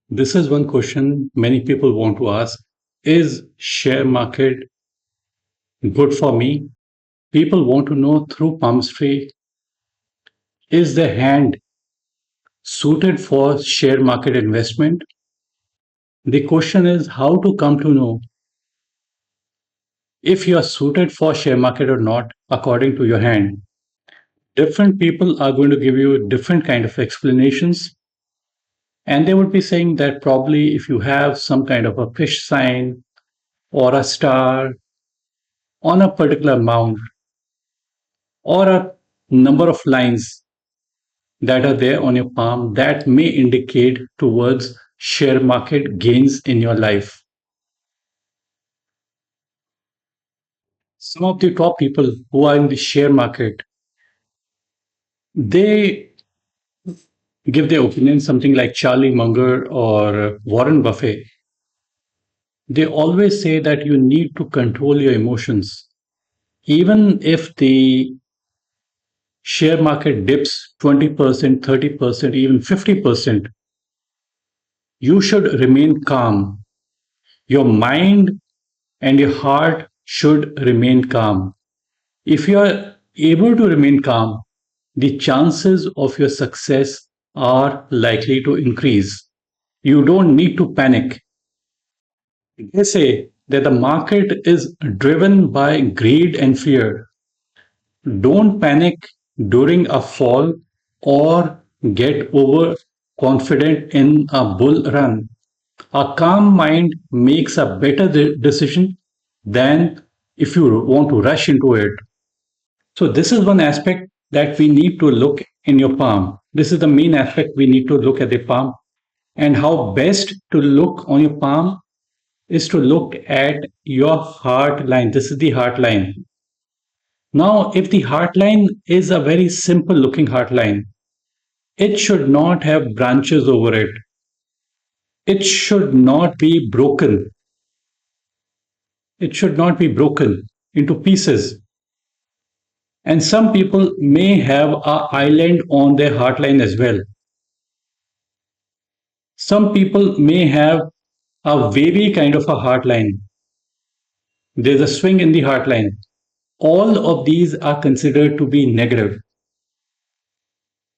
This is one question many people want to ask. Is share market good for me? People want to know through palmistry, is the hand suited for share market investment? The question is how to come to know if you are suited for share market or not according to your hand. Different people are going to give you different kind of explanations, and they would be saying that probably if you have some kind of a fish sign or a star on a particular amount or a number of lines that are there on your palm that may indicate towards share market gains in your life. Some of the top people who are in the share market, they give their opinion, something like Charlie Munger or Warren Buffett. They always say that you need to control your emotions. Even if the share market dips 20%, 30%, even 50%, you should remain calm. Your mind and your heart should remain calm. If you are able to remain calm, the chances of your success are likely to increase. You don't need to panic. They say that the market is driven by greed and fear. Don't panic during a fall or get overconfident in a bull run. A calm mind makes a better decision than if you want to rush into it. So, this is one aspect that we need to look in your palm. This is the main aspect we need to look at the palm. And how best to look on your palm is to look at your heart line. This is the heart line. Now, if the heart line is a very simple looking heart line, it should not have branches over it. It should not be broken. It should not be broken into pieces. And some people may have a island on their heart line as well. Some people may have a wavy kind of a heart line. There's a swing in the heart line. All of these are considered to be negative.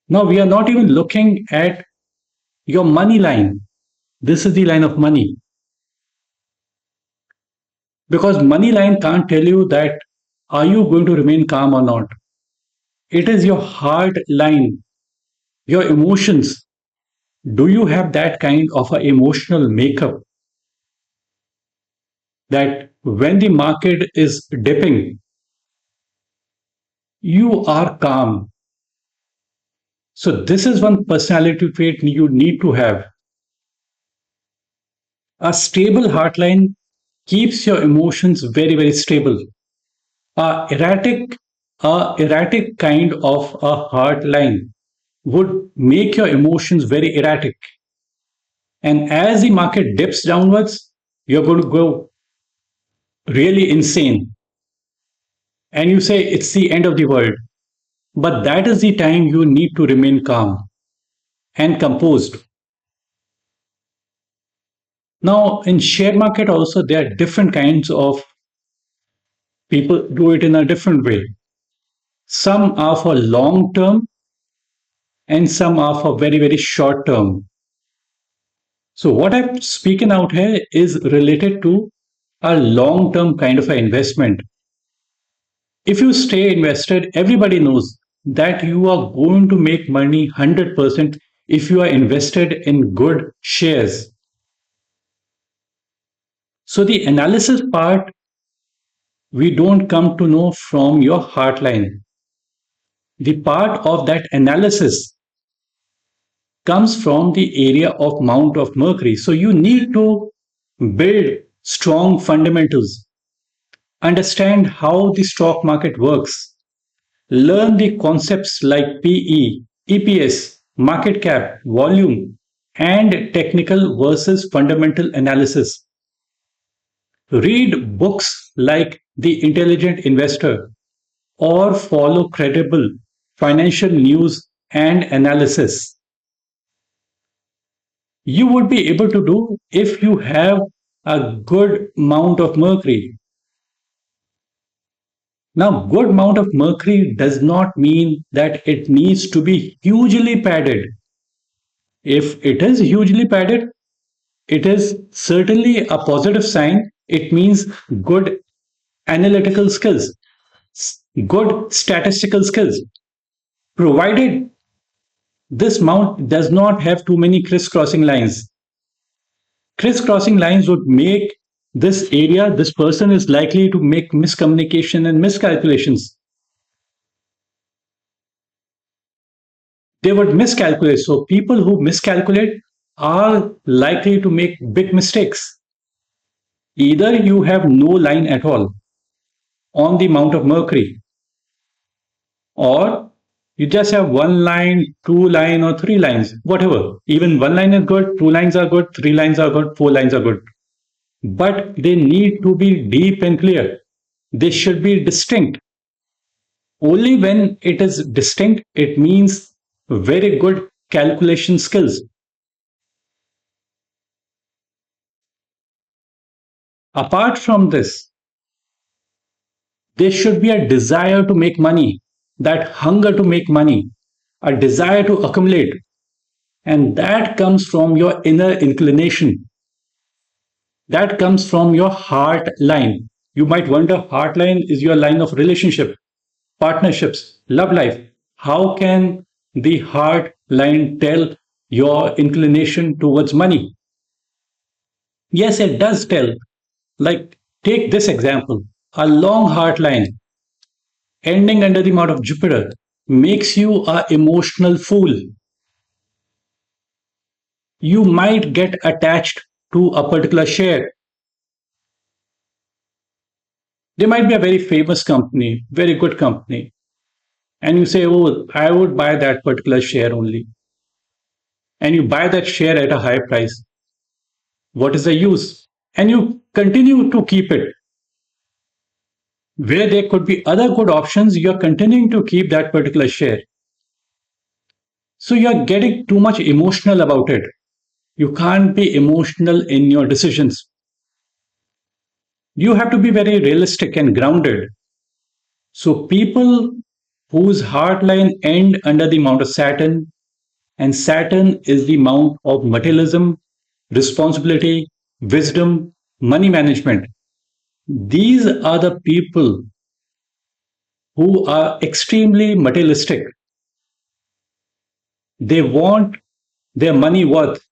Now, we are not even looking at your money line. This is the line of money. Because money line can't tell you that are you going to remain calm or not. It is your heart line, your emotions. Do you have that kind of a emotional makeup that when the market is dipping, you are calm? So, this is one personality trait you need to have. A stable heartline keeps your emotions very, very stable. A erratic, erratic kind of a heartline would make your emotions very erratic. And as the market dips downwards, you're going to go really insane. And you say it's the end of the world. But that is the time you need to remain calm and composed. Now, in share market also, there are different kinds of people do it in a different way. Some are for long term and some are for very, very short term. So, what I'm speaking out here is related to a long term kind of an investment. If you stay invested, everybody knows that you are going to make money 100% if you are invested in good shares. So, the analysis part we don't come to know from your heartline. The part of that analysis comes from the area of Mount of Mercury. So you need to build strong fundamentals, understand how the stock market works, learn the concepts like PE, EPS, market cap, volume, and technical versus fundamental analysis. Read books like The Intelligent Investor or follow credible financial news and analysis. you would be able to do if you have a good amount of mercury. Now, good amount of mercury does not mean that it needs to be hugely padded. If it is hugely padded, it is certainly a positive sign. It means good analytical skills, good statistical skills, provided this mount does not have too many crisscrossing lines. Crisscrossing lines would make this area, this person is likely to make miscommunication and miscalculations. They would miscalculate. So people who miscalculate are likely to make big mistakes. Either you have no line at all on the amount of mercury, or you just have one line, two line, or three lines, whatever. Even one line is good, two lines are good, three lines are good, four lines are good. But they need to be deep and clear. They should be distinct. Only when it is distinct, it means very good calculation skills. Apart from this, there should be a desire to make money, that hunger to make money, a desire to accumulate. And that comes from your inner inclination. That comes from your heart line. You might wonder, heart line is your line of relationship, partnerships, love life. How can the heart line tell your inclination towards money? Yes, it does tell. Like, take this example. A long heart line ending under the mount of Jupiter makes you a emotional fool. You might get attached to a particular share. There might be a very famous company, very good company, and you say, oh, I would buy that particular share only. And you buy that share at a high price. What is the use? And you continue to keep it. Where there could be other good options, you're continuing to keep that particular share. So you're getting too much emotional about it. You can't be emotional in your decisions. You have to be very realistic and grounded. So people whose heart line end under the mount of Saturn, and Saturn is the mount of materialism, responsibility, wisdom, money management. These are the people who are extremely materialistic. They want their money worth,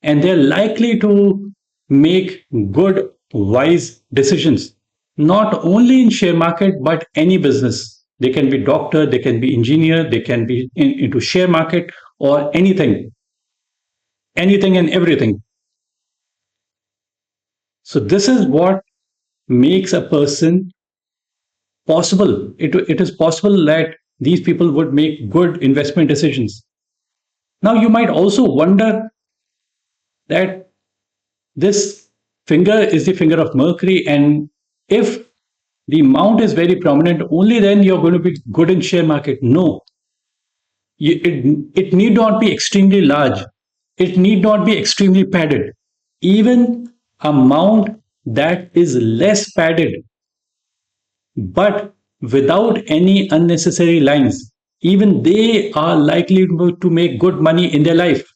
and they're likely to make good, wise decisions, not only in share market, but any business. They can be doctor, they can be engineer, they can be into share market or anything and everything. So this is what makes a person possible. It is possible that these people would make good investment decisions. Now you might also wonder that this finger is the finger of Mercury, and if the mount is very prominent, only then you're going to be good in share market. No, it need not be extremely large. It need not be extremely padded. Even a mount that is less padded, but without any unnecessary lines, even they are likely to make good money in their life.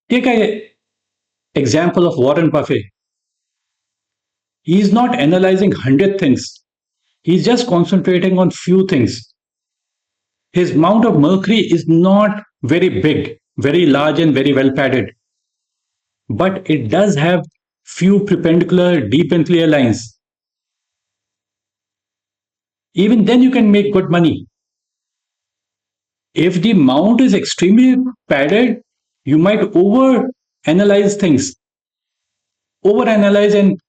Take an example of Warren Buffett. He is not analyzing 100 things. He's just concentrating on few things. His mount of mercury is not very big, very large and very well padded, but it does have few perpendicular, deep and clear lines. Even then you can make good money. If the mount is extremely padded, you might over analyze things, over analyze, and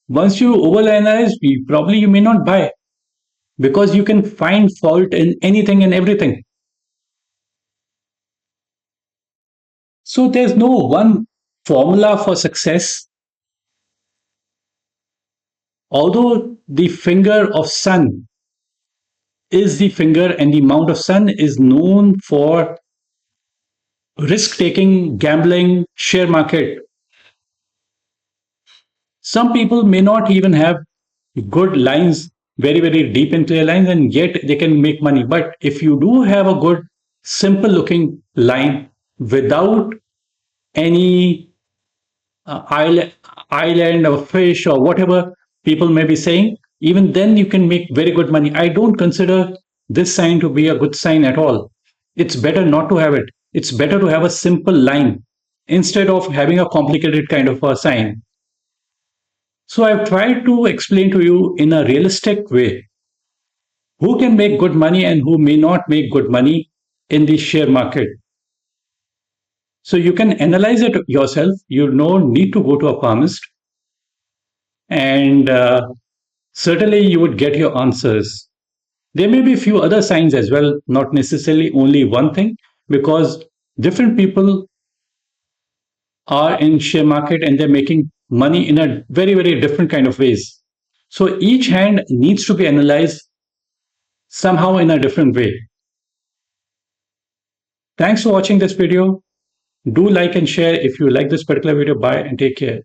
once you over analyze, probably you may not buy because you can find fault in anything and everything. So there's no one formula for success. Although the finger of sun is the finger, and the amount of sun is known for risk taking, gambling, share market. Some people may not even have good lines, very, very deep into their lines, and yet they can make money. But if you do have a good, simple looking line without any island or fish or whatever people may be saying, even then you can make very good money. I don't consider this sign to be a good sign at all. It's better not to have it. It's better to have a simple line instead of having a complicated kind of a sign. So I've tried to explain to you in a realistic way who can make good money and who may not make good money in the share market. So you can analyze it yourself. You no need to go to a palmist, and certainly you would get your answers. There may be a few other signs as well, not necessarily only one thing, because different people are in share market and they're making money in a very, very different kind of ways. So each hand needs to be analyzed somehow in a different way. Thanks for watching this video. Do like and share if you like this particular video. Bye and take care.